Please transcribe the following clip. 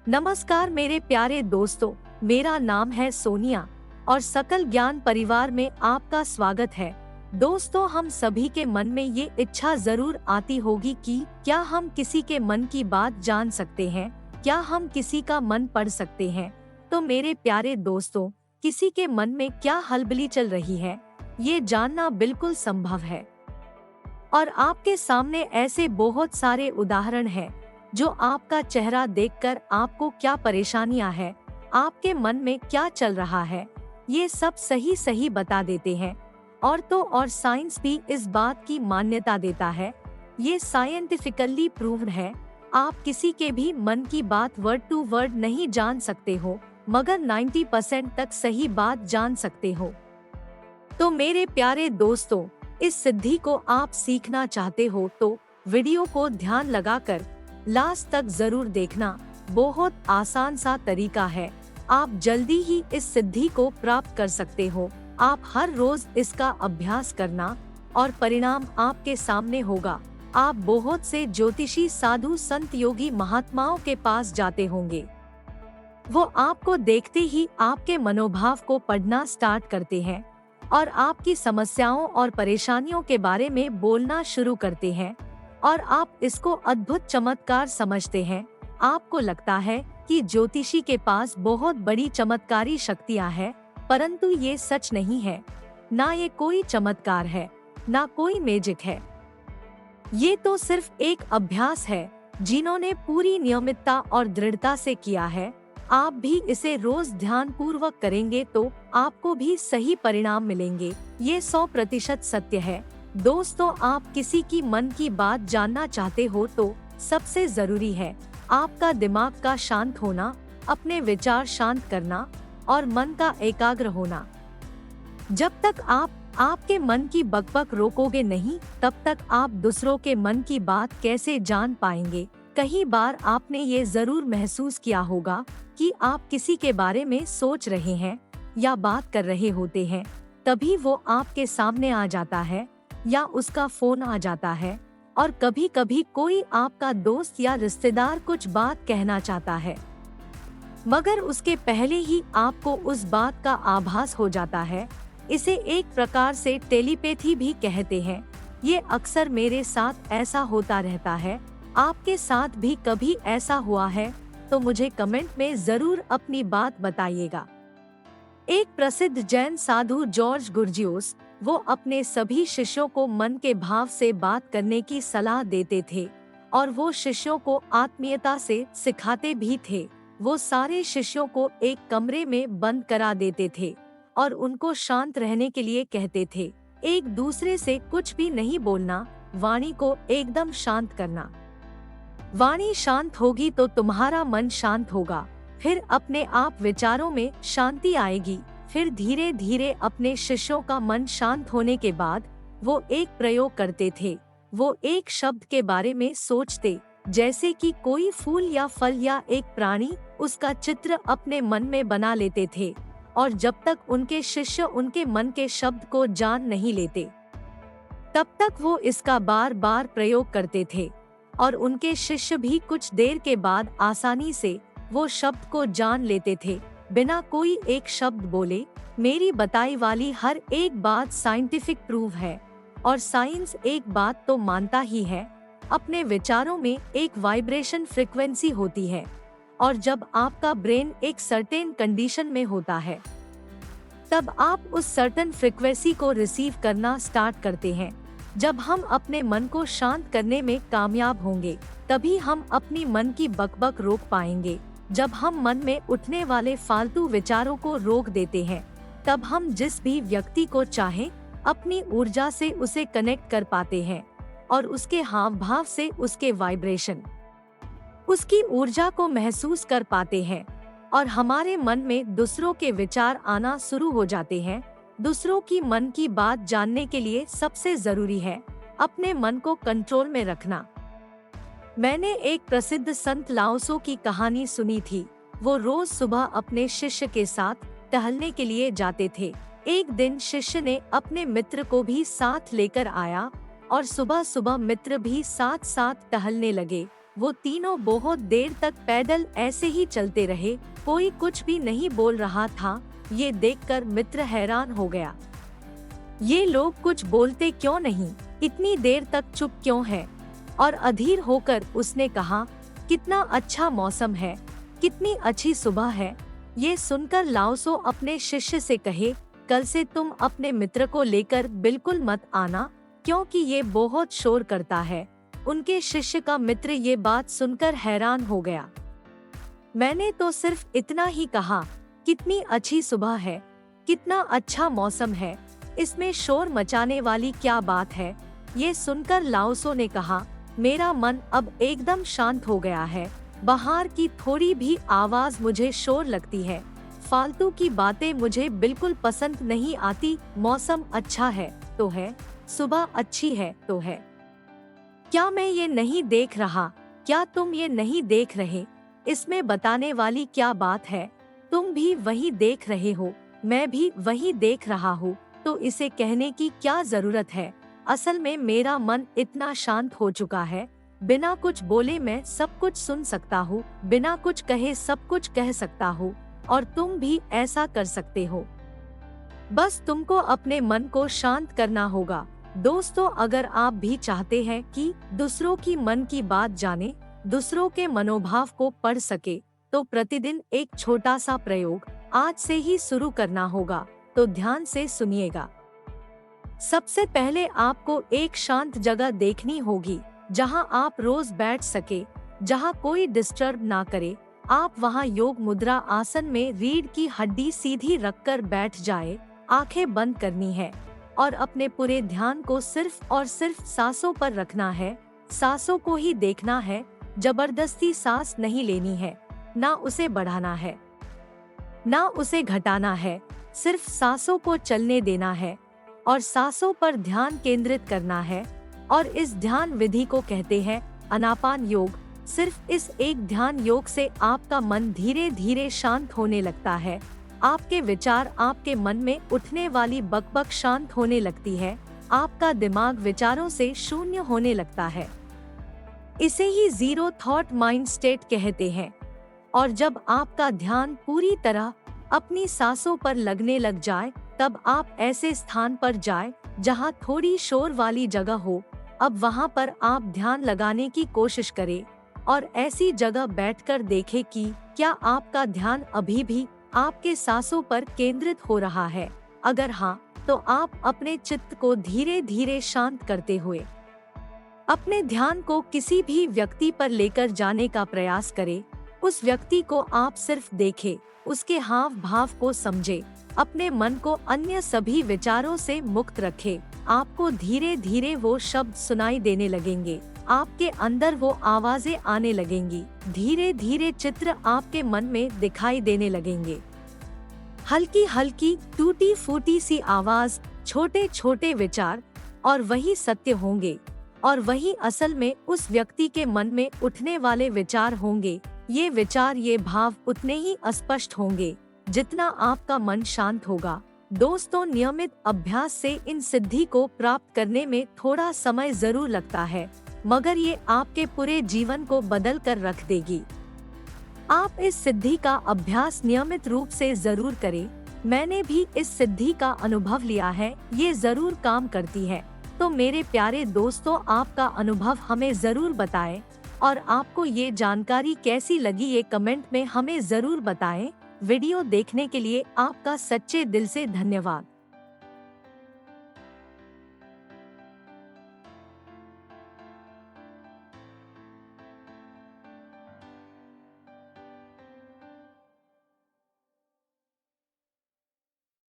नमस्कार मेरे प्यारे दोस्तों, मेरा नाम है सोनिया और सकल ज्ञान परिवार में आपका स्वागत है। दोस्तों, हम सभी के मन में ये इच्छा जरूर आती होगी कि क्या हम किसी के मन की बात जान सकते हैं, क्या हम किसी का मन पढ़ सकते हैं। तो मेरे प्यारे दोस्तों, किसी के मन में क्या हलबली चल रही है, ये जानना बिल्कुल संभव है। और आपके सामने ऐसे बहुत सारे उदाहरण हैं जो आपका चेहरा देखकर आपको क्या परेशानियां हैं, आपके मन में क्या चल रहा है, ये सब सही सही बता देते हैं। और तो और साइंस भी इस बात की मान्यता देता है, ये साइंटिफिकली प्रूव्ड है। आप किसी के भी मन की बात वर्ड टू वर्ड नहीं जान सकते हो, मगर 90% तक सही बात जान सकते हो। तो मेरे प्यारे दोस्तों, इस सिद्धि को आप सीखना चाहते हो तो वीडियो को ध्यान लगाकर लास्ट तक जरूर देखना। बहुत आसान सा तरीका है, आप जल्दी ही इस सिद्धि को प्राप्त कर सकते हो। आप हर रोज इसका अभ्यास करना और परिणाम आपके सामने होगा। आप बहुत से ज्योतिषी, साधु, संत, योगी, महात्माओं के पास जाते होंगे। वो आपको देखते ही आपके मनोभाव को पढ़ना स्टार्ट करते हैं और आपकी समस्याओं और परेशानियों के बारे में बोलना शुरू करते हैं और आप इसको अद्भुत चमत्कार समझते हैं। आपको लगता है कि ज्योतिषी के पास बहुत बड़ी चमत्कारी शक्तियां हैं, परंतु ये सच नहीं है। ना ये कोई चमत्कार है, ना कोई मैजिक है। ये तो सिर्फ एक अभ्यास है जिन्होंने पूरी नियमितता और दृढ़ता से किया है। आप भी इसे रोज ध्यान पूर्वक करेंगे तो आपको भी सही परिणाम मिलेंगे। ये 100% सत्य है। दोस्तों, आप किसी की मन की बात जानना चाहते हो तो सबसे जरूरी है आपका दिमाग का शांत होना, अपने विचार शांत करना और मन का एकाग्र होना। जब तक आप आपके मन की बकबक रोकोगे नहीं, तब तक आप दूसरों के मन की बात कैसे जान पाएंगे। कई बार आपने ये जरूर महसूस किया होगा कि आप किसी के बारे में सोच रहे हैं या बात कर रहे होते हैं, तभी वो आपके सामने आ जाता है या उसका फोन आ जाता है। और कभी कभी कोई आपका दोस्त या रिश्तेदार कुछ बात कहना चाहता है, मगर उसके पहले ही आपको उस बात का आभास हो जाता है। इसे एक प्रकार से टेलीपैथी भी कहते हैं। ये अक्सर मेरे साथ ऐसा होता रहता है। आपके साथ भी कभी ऐसा हुआ है तो मुझे कमेंट में जरूर अपनी बात बताइएगा। एक प्रसिद्ध जैन साधु जॉर्ज गुर्जियोस, वो अपने सभी शिष्यों को मन के भाव से बात करने की सलाह देते थे और वो शिष्यों को आत्मीयता से सिखाते भी थे। वो सारे शिष्यों को एक कमरे में बंद करा देते थे और उनको शांत रहने के लिए कहते थे। एक दूसरे से कुछ भी नहीं बोलना, वाणी को एकदम शांत करना। वाणी शांत होगी तो तुम्हारा मन शांत होगा, फिर अपने आप विचारों में शांति आएगी। फिर धीरे धीरे अपने शिष्यों का मन शांत होने के बाद वो एक प्रयोग करते थे। वो एक शब्द के बारे में सोचते, जैसे कि कोई फूल या फल या एक प्राणी, उसका चित्र अपने मन में बना लेते थे। और जब तक उनके शिष्य उनके मन के शब्द को जान नहीं लेते, तब तक वो इसका बार बार प्रयोग करते थे और उनके शिष्य भी कुछ देर के बाद आसानी से वो शब्द को जान लेते थे, बिना कोई एक शब्द बोले। मेरी बताई वाली हर एक बात साइंटिफिक प्रूव है और साइंस एक बात तो मानता ही है, अपने विचारों में एक वाइब्रेशन फ्रीक्वेंसी होती है और जब आपका ब्रेन एक सर्टेन कंडीशन में होता है, तब आप उस सर्टेन फ्रीक्वेंसी को रिसीव करना स्टार्ट करते हैं। जब हम अपने मन को शांत करने में कामयाब होंगे, तभी हम अपनी मन की बकबक रोक पाएंगे। जब हम मन में उठने वाले फालतू विचारों को रोक देते हैं, तब हम जिस भी व्यक्ति को चाहें अपनी ऊर्जा से उसे कनेक्ट कर पाते हैं और उसके हाव भाव से उसके वाइब्रेशन, उसकी ऊर्जा को महसूस कर पाते हैं और हमारे मन में दूसरों के विचार आना शुरू हो जाते हैं। दूसरों की मन की बात जानने के लिए सबसे जरूरी है अपने मन को कंट्रोल में रखना। मैंने एक प्रसिद्ध संत लाओसो की कहानी सुनी थी। वो रोज सुबह अपने शिष्य के साथ टहलने के लिए जाते थे। एक दिन शिष्य ने अपने मित्र को भी साथ लेकर आया और सुबह सुबह मित्र भी साथ साथ टहलने लगे। वो तीनों बहुत देर तक पैदल ऐसे ही चलते रहे, कोई कुछ भी नहीं बोल रहा था। ये देखकर मित्र हैरान हो गया। ये लोग कुछ बोलते क्यों नहीं, इतनी देर तक चुप क्यों है? और अधीर होकर उसने कहा, कितना अच्छा मौसम है, कितनी अच्छी सुबह है। ये सुनकर लाओसो अपने शिष्य से कहे, कल से तुम अपने मित्र को लेकर बिल्कुल मत आना, क्योंकि ये बहुत शोर करता है। उनके शिष्य का मित्र ये बात सुनकर हैरान हो गया। मैंने तो सिर्फ इतना ही कहा, कितनी अच्छी सुबह है, कितना अच्छा मौसम है, इसमें शोर मचाने वाली क्या बात है? ये सुनकर लाओसो ने कहा, मेरा मन अब एकदम शांत हो गया है। बाहर की थोड़ी भी आवाज मुझे शोर लगती है। फालतू की बातें मुझे बिल्कुल पसंद नहीं आती। मौसम अच्छा है तो है, सुबह अच्छी है तो है। क्या मैं ये नहीं देख रहा? क्या तुम ये नहीं देख रहे? इसमें बताने वाली क्या बात है? तुम भी वही देख रहे हो, मैं भी वही देख रहा हूँ, तो इसे कहने की क्या जरूरत है? असल में मेरा मन इतना शांत हो चुका है, बिना कुछ बोले मैं सब कुछ सुन सकता हूँ, बिना कुछ कहे सब कुछ कह सकता हूँ, और तुम भी ऐसा कर सकते हो। बस तुमको अपने मन को शांत करना होगा। दोस्तों, अगर आप भी चाहते हैं कि दूसरों की मन की बात जाने, दूसरों के मनोभाव को पढ़ सके, तो प्रतिदिन एक छोटा सा प्रयोग आज से ही शुरू करना होगा। तो ध्यान से सुनिएगा। सबसे पहले आपको एक शांत जगह देखनी होगी, जहां आप रोज बैठ सके, जहां कोई डिस्टर्ब ना करे। आप वहां योग मुद्रा आसन में रीढ़ की हड्डी सीधी रखकर बैठ जाए, आंखें बंद करनी है और अपने पूरे ध्यान को सिर्फ और सिर्फ सांसों पर रखना है। सांसों को ही देखना है, जबरदस्ती सांस नहीं लेनी है, ना उसे बढ़ाना है, ना उसे घटाना है। सिर्फ सांसों को चलने देना है और सांसों पर ध्यान केंद्रित करना है। और इस ध्यान विधि को कहते हैं आनापान योग। सिर्फ इस एक ध्यान योग से आपका मन धीरे धीरे शांत होने लगता है। आपके विचार, आपके मन में उठने वाली बकबक शांत होने लगती है। आपका दिमाग विचारों से शून्य होने लगता है। इसे ही जीरो थॉट माइंड स्टेट कहते हैं। और जब आपका ध्यान पूरी तरह अपनी सांसों पर लगने लग जाए, तब आप ऐसे स्थान पर जाए जहां थोड़ी शोर वाली जगह हो। अब वहां पर आप ध्यान लगाने की कोशिश करें और ऐसी जगह बैठकर देखें कि क्या आपका ध्यान अभी भी आपके सांसों पर केंद्रित हो रहा है। अगर हाँ, तो आप अपने चित्त को धीरे धीरे शांत करते हुए अपने ध्यान को किसी भी व्यक्ति पर लेकर जाने का प्रयास करें। उस व्यक्ति को आप सिर्फ देखें, उसके हाव भाव को समझे, अपने मन को अन्य सभी विचारों से मुक्त रखे। आपको धीरे धीरे वो शब्द सुनाई देने लगेंगे, आपके अंदर वो आवाजें आने लगेंगी, धीरे धीरे चित्र आपके मन में दिखाई देने लगेंगे। हल्की हल्की टूटी फूटी सी आवाज, छोटे छोटे विचार, और वही सत्य होंगे और वही असल में उस व्यक्ति के मन में उठने वाले विचार होंगे। ये विचार, ये भाव उतने ही स्पष्ट होंगे जितना आपका मन शांत होगा। दोस्तों, नियमित अभ्यास से इन सिद्धि को प्राप्त करने में थोड़ा समय जरूर लगता है, मगर ये आपके पूरे जीवन को बदल कर रख देगी। आप इस सिद्धि का अभ्यास नियमित रूप से जरूर करें। मैंने भी इस सिद्धि का अनुभव लिया है, ये जरूर काम करती है। तो मेरे प्यारे दोस्तों, आपका अनुभव हमें जरूर बताएं और आपको ये जानकारी कैसी लगी ये कमेंट में हमें जरूर बताएं। वीडियो देखने के लिए आपका सच्चे दिल से धन्यवाद।